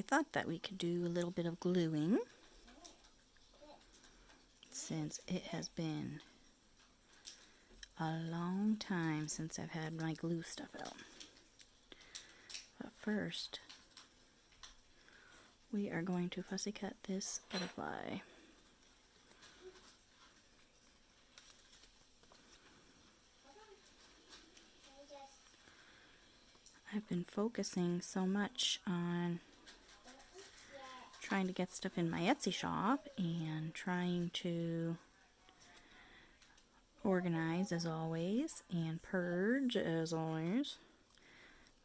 I thought that we could do a little bit of gluing since it has been a long time since I've had my glue stuff out. But first, we are going to fussy cut this butterfly. I've been focusing so much on trying to get stuff in my Etsy shop and trying to organize as always and purge as always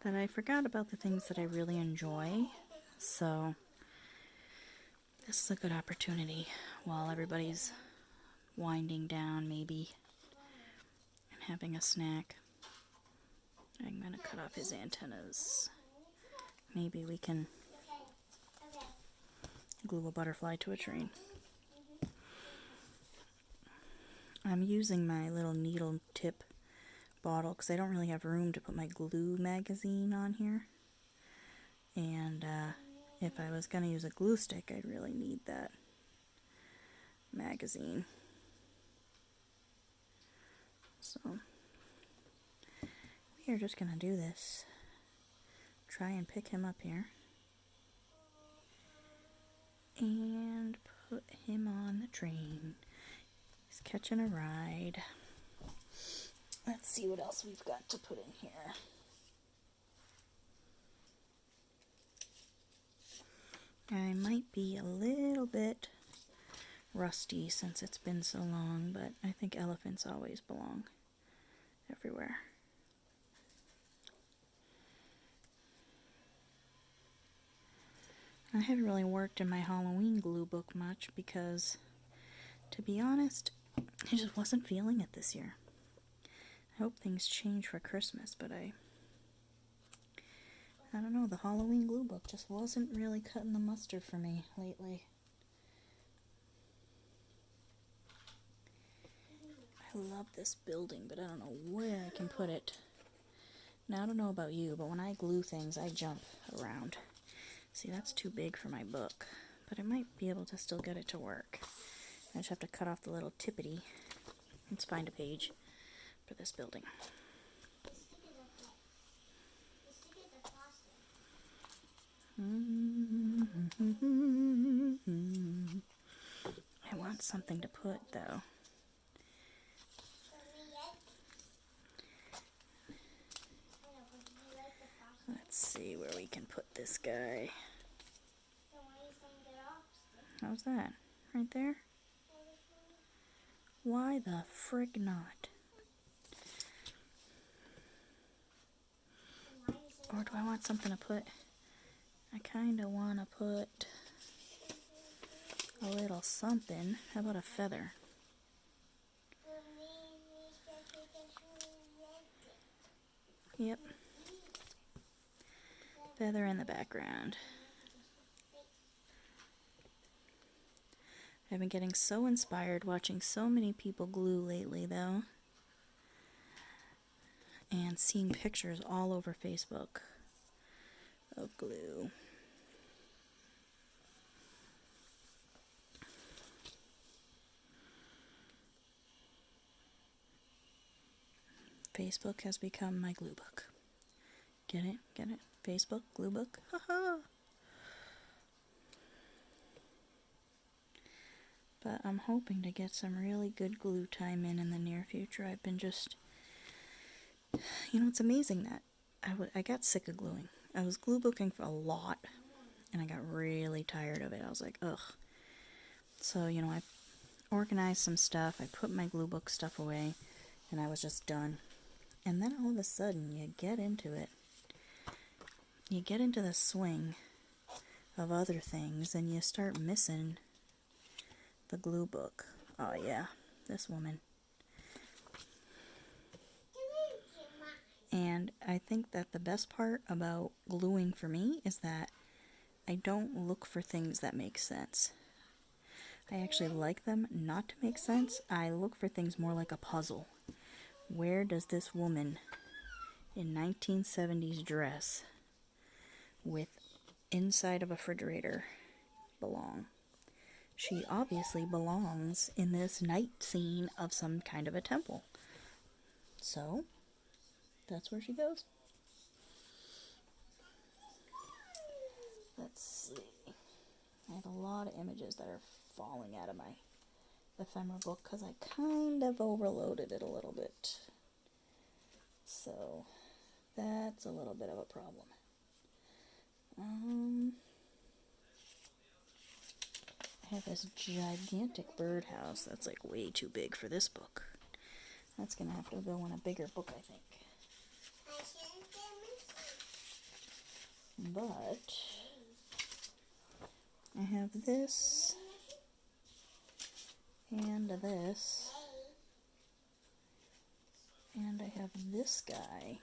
that I forgot about the things that I really enjoy. So this is a good opportunity while everybody's winding down maybe and having a snack. I'm going to cut off his antennas. Maybe we can glue a butterfly to a train. I'm using my little needle tip bottle because I don't really have room to put my glue magazine on here. And if I was going to use a glue stick, I'd really need that magazine. So we are just going to do this. Try and pick him up here. And put him on the train. He's catching a ride. Let's see what else we've got to put in here. I might be a little bit rusty since it's been so long, but I think elephants always belong everywhere. I haven't really worked in my Halloween glue book much because, to be honest, I just wasn't feeling it this year. I hope things change for Christmas, but I don't know, the Halloween glue book just wasn't really cutting the mustard for me lately. I love this building, but I don't know where I can put it. Now, I don't know about you, but when I glue things, I jump around. See, that's too big for my book, but I might be able to still get it to work. I just have to cut off the little tippity. Let's find a page for this building. I want something to put, though. Let's see where we can put this guy. How's that? Right there? Why the frig not? Or do I want something to put? I kind of want to put a little something. How about a feather? Yep. Feather in the background. I've been getting so inspired watching so many people glue lately, though. And seeing pictures all over Facebook of glue. Facebook has become my glue book. Get it? Get it? Facebook, glue book? Haha! But I'm hoping to get some really good glue time in the near future. I've been just... You know, it's amazing that I got sick of gluing. I was glue booking for a lot, and I got really tired of it. I was like, ugh. So, you know, I organized some stuff. I put my glue book stuff away, and I was just done. And then all of a sudden, you get into it. You get into the swing of other things, and you start missing the glue book. Oh yeah, this woman. And I think that the best part about gluing for me is that I don't look for things that make sense. I actually like them not to make sense. I look for things more like a puzzle. Where does this woman in 1970s dress with inside of a refrigerator belong? She obviously belongs in this night scene of some kind of a temple. So, that's where she goes. Let's see. I have a lot of images that are falling out of my ephemera book because I kind of overloaded it a little bit. So, that's a little bit of a problem. I have this gigantic birdhouse that's like way too big for this book. That's gonna have to go in a bigger book, I think. But I have this and this, and I have this guy.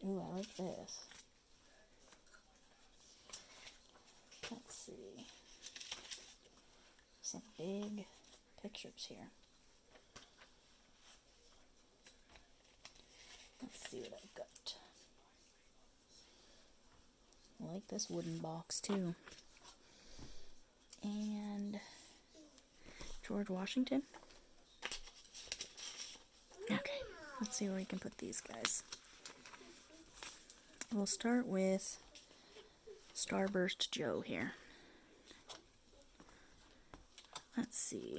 Ooh, I like this. Let's see. Some big pictures here. Let's see what I've got. I like this wooden box too. And George Washington. Okay, let's see where we can put these guys. We'll start with Starburst Joe here. Let's see.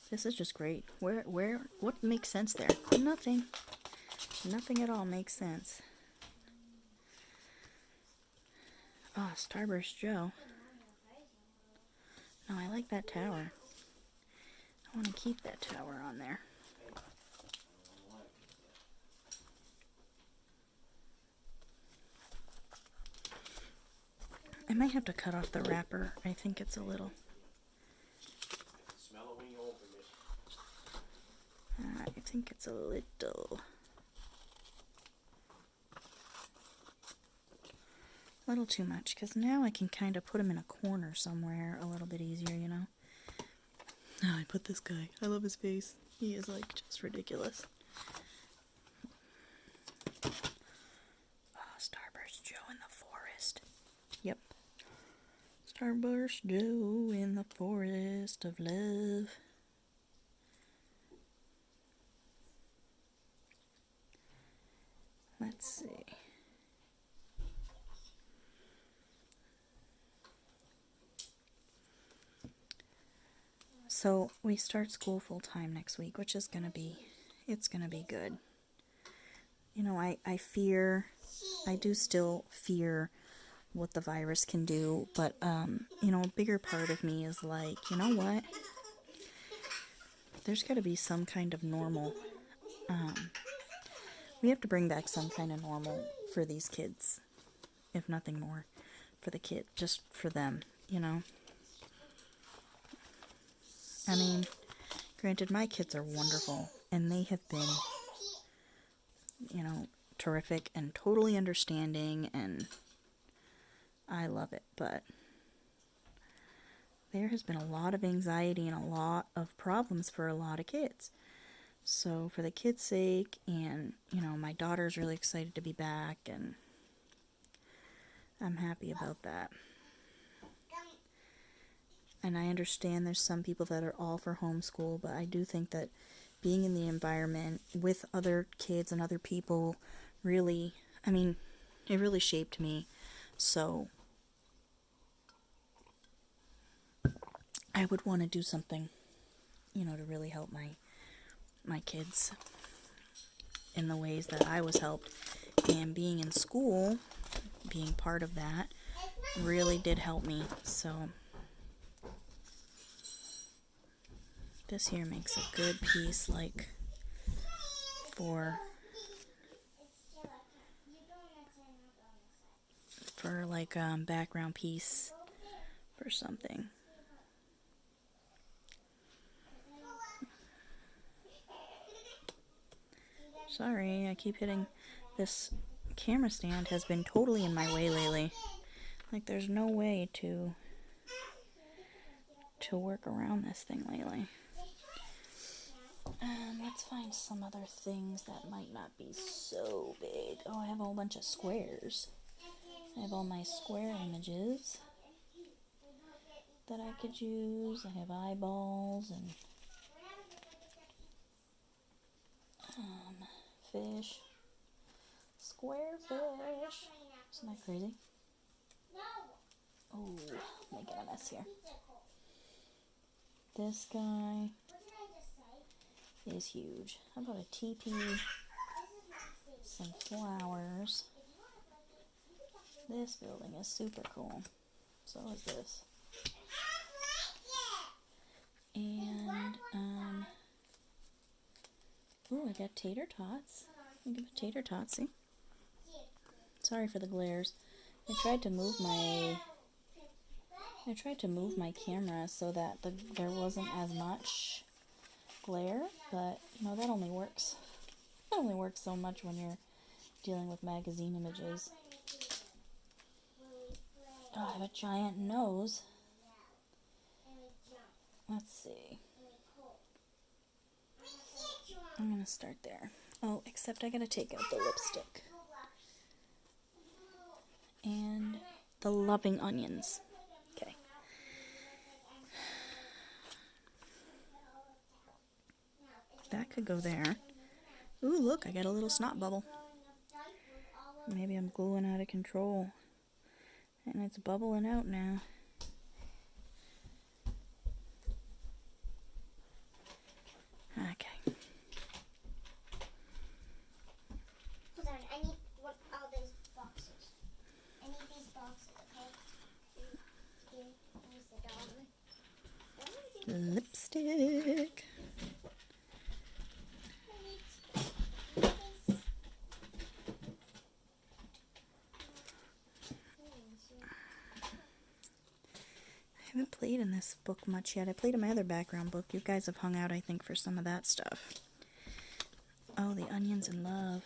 This is just great. What makes sense there? Nothing. Nothing at all makes sense. Ah, Starburst Joe. No, I like that tower. I want to keep that tower on there. I might have to cut off the wrapper. I think it's a little... I think it's a little too much, because now I can kind of put him in a corner somewhere a little bit easier, you know? Oh, I put this guy. I love his face. He is, like, just ridiculous. Oh, Starburst Joe in the forest. Yep. Starburst Joe in the forest of love. Let's see. So we start school full time next week, which is gonna be good. You know, I do still fear what the virus can do, but you know, a bigger part of me is like, you know what? There's got to be some kind of normal. We have to bring back some kind of normal for these kids, if nothing more, for the kid, just for them, you know? I mean, granted, my kids are wonderful, and they have been, you know, terrific and totally understanding, and I love it, but there has been a lot of anxiety and a lot of problems for a lot of kids. So for the kids' sake, and, you know, my daughter's really excited to be back, and I'm happy about that. And I understand there's some people that are all for homeschool, but I do think that being in the environment with other kids and other people really, I mean, it really shaped me. So I would want to do something, you know, to really help my kids in the ways that I was helped. And being in school, being part of that, really did help me. So this here makes a good piece, like, for like background piece for something. Sorry, I keep hitting this camera stand has been totally in my way lately. Like, there's no way to work around this thing lately. Let's find some other things that might not be so big. Oh, I have a whole bunch of squares. I have all my square images that I could use. I have eyeballs and fish. Square fish. Isn't that crazy? Oh, making a mess here. This guy is huge. How about a teepee? Some flowers. This building is super cool. So is this. And, ooh, I got tater tots. I'll give a tater totsy. Sorry for the glares. I tried to move my camera so that there wasn't as much glare, but you know, that only works so much when you're dealing with magazine images. Oh, I have a giant nose. Let's see. I'm gonna start there. Oh, except I gotta take out the lipstick. And the loving onions. Okay. That could go there. Ooh, look, I got a little snot bubble. Maybe I'm gluing out of control. And it's bubbling out now. Okay. Hold on, I need all those boxes. I need these boxes, okay? Here's the dog. Lipstick. I haven't played in this book much yet. I played in my other background book. You guys have hung out, I think, for some of that stuff. Oh, the onions in love.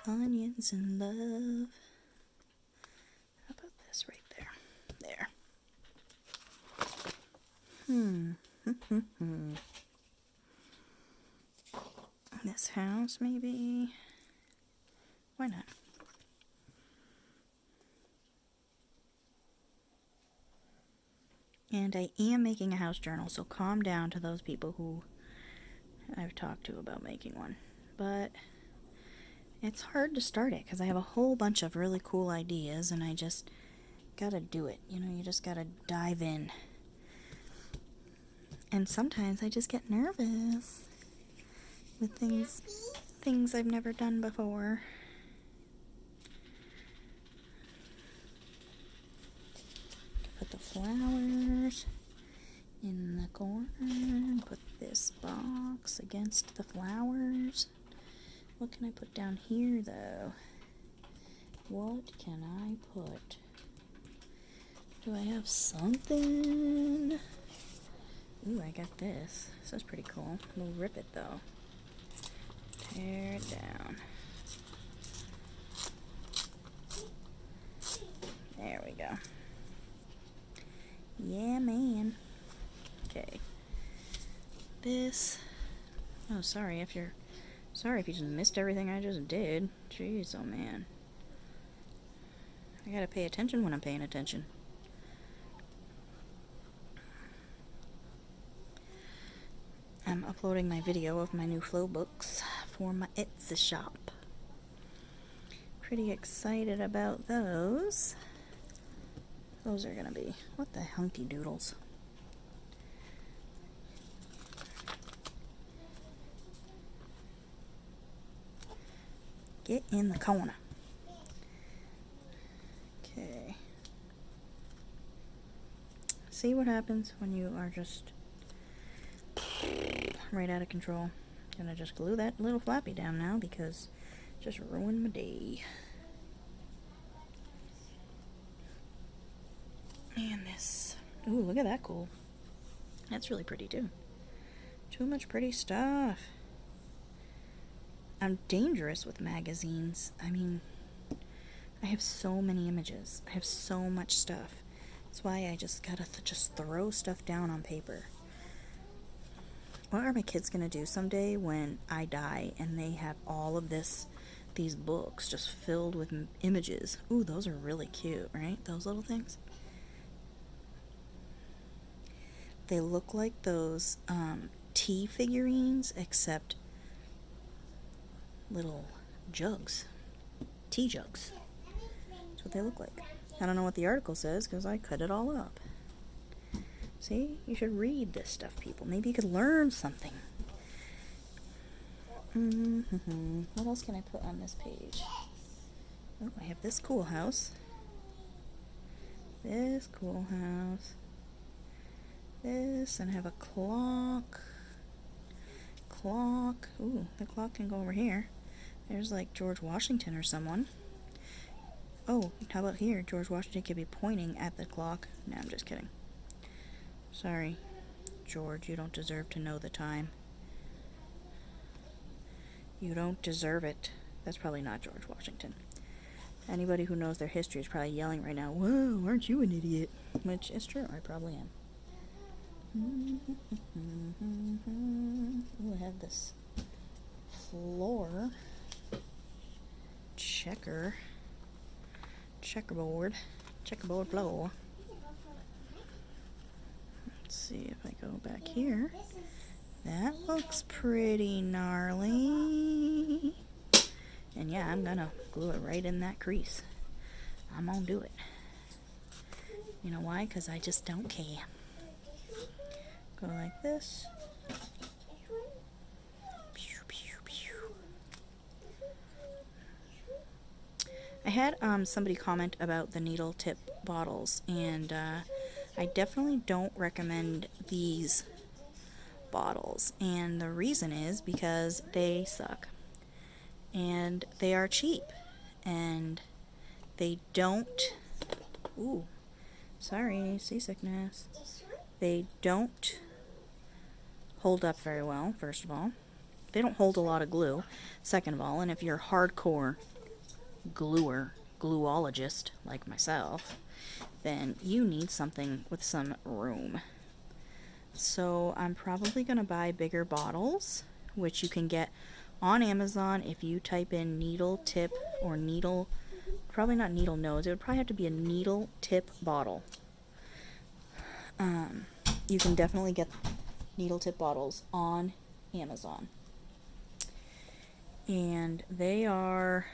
Onions in love. How about this right there? There. This house, maybe? Why not? And I am making a house journal, so calm down to those people who I've talked to about making one. But it's hard to start it because I have a whole bunch of really cool ideas and I just gotta do it. You know, you just gotta dive in. And sometimes I just get nervous with things I've never done before. Put the flowers in the corner. Put this box against the flowers. What can I put down here, though? What can I put? Do I have something? Ooh, I got this. This is pretty cool. We'll rip it, though. Tear it down. There we go. Yeah, man. Okay. This. Oh, sorry if you just missed everything I just did. Jeez, oh man. I gotta pay attention when I'm paying attention. I'm uploading my video of my new flow books for my Etsy shop. Pretty excited about those. Those are gonna be, what the hunky doodles. Get in the corner. Okay. See what happens when you are just right out of control. Gonna just glue that little flappy down now because it just ruined my day. And this Ooh, look at that cool. That's really pretty too. Too much pretty stuff. I'm dangerous with magazines. I mean, I have so many images. I have so much stuff. That's why I just gotta just throw stuff down on paper. What are my kids gonna do someday when I die and they have all of these books just filled with images? Ooh, those are really cute, right? Those little things. They look like those tea figurines, except little jugs. Tea jugs. That's what they look like. I don't know what the article says because I cut it all up. See? You should read this stuff, people. Maybe you could learn something. What else can I put on this page? Oh, I have this cool house. This cool house. This, and I have a clock. Clock. Ooh, the clock can go over here. There's like George Washington or someone. Oh, how about here? George Washington could be pointing at the clock. No, I'm just kidding. Sorry, George, you don't deserve to know the time. You don't deserve it. That's probably not George Washington. Anybody who knows their history is probably yelling right now, "Whoa, aren't you an idiot?" Which is true, I probably am. Ooh, I have this floor checkerboard floor. Let's see if I go back here. That looks pretty gnarly. And yeah, I'm gonna glue it right in that crease. I'm gonna do it. You know why? Because I just don't care. Go like this. Pew, pew, pew. I had somebody comment about the needle tip bottles, and I definitely don't recommend these bottles. And the reason is because they suck. And they are cheap. And they don't... Ooh, sorry, seasickness. They don't hold up very well, first of all. They don't hold a lot of glue, second of all. And if you're a hardcore gluologist like myself, then you need something with some room. So I'm probably going to buy bigger bottles, which you can get on Amazon if you type in needle tip or needle, probably not needle nose, it would probably have to be a needle tip bottle. You can definitely get needle tip bottles on Amazon. And they are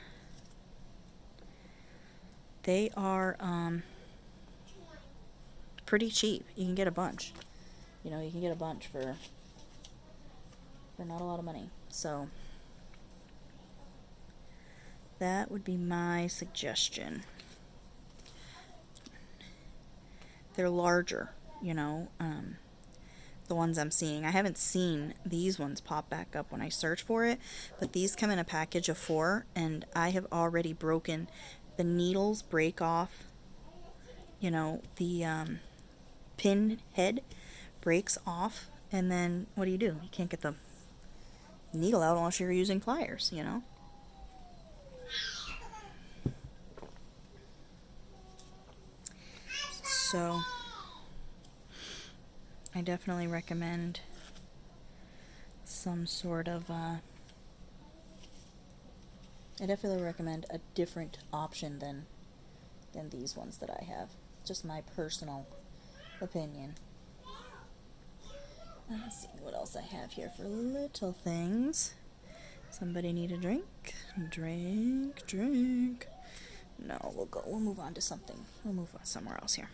pretty cheap. You can get a bunch. You know, you can get a bunch for not a lot of money. So that would be my suggestion. They're larger, you know, the ones I'm seeing. I haven't seen these ones pop back up when I search for it, but these come in a package of 4, and I have already broken. The needles break off, you know, the pin head breaks off, and then what do? You can't get the needle out unless you're using pliers, you know. So I definitely recommend some sort of I definitely recommend a different option than these ones that I have. Just my personal opinion. Let's see what else I have here for little things. Somebody need a drink? Drink. No, we'll move on to something. We'll move on somewhere else here.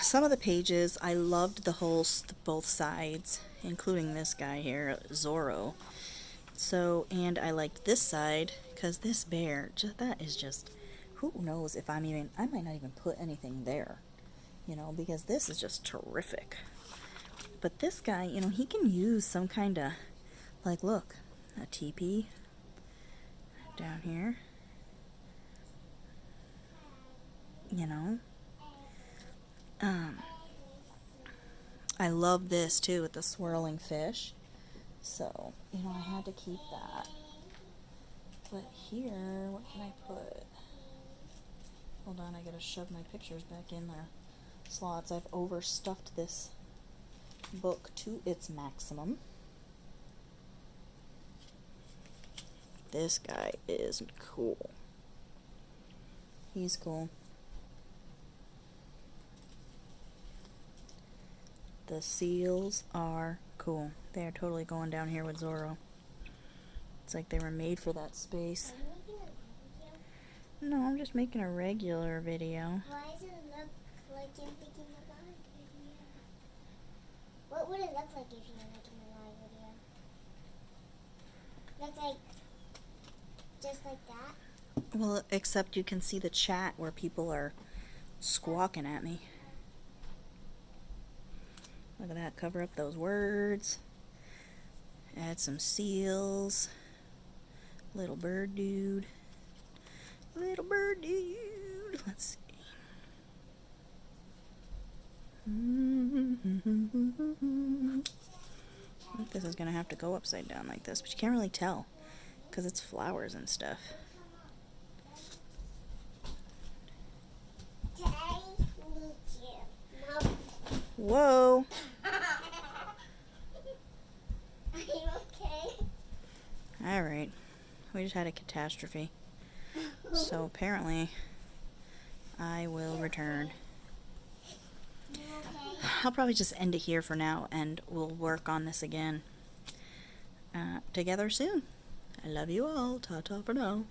Some of the pages, I loved both sides, including this guy here, Zorro. So, and I liked this side, because this bear, that is just, who knows if I might not even put anything there, you know, because this is just terrific. But this guy, you know, he can use some kind of, like, look, a teepee down here, you know, I love this too with the swirling fish. So, you know, I had to keep that. But here, what can I put? Hold on, I gotta shove my pictures back in their slots. I've overstuffed this book to its maximum. This guy is cool. He's cool. The seals are cool. They are totally going down here with Zorro. It's like they were made for that space. Are you making a video? No, I'm just making a regular video. Why does it look like you're making a live video? What would it look like if you were making a live video? Look like, just like that? Well, except you can see the chat where people are squawking at me. Look at that, cover up those words. Add some seals. Little bird dude. Little bird dude. Let's see. I think this is going to have to go upside down like this, but you can't really tell because it's flowers and stuff. Daddy needs you. Mom. Whoa! Are you okay? Alright. We just had a catastrophe. So apparently, I will return. You okay? I'll probably just end it here for now, and we'll work on this again together soon. I love you all. Ta-ta for now.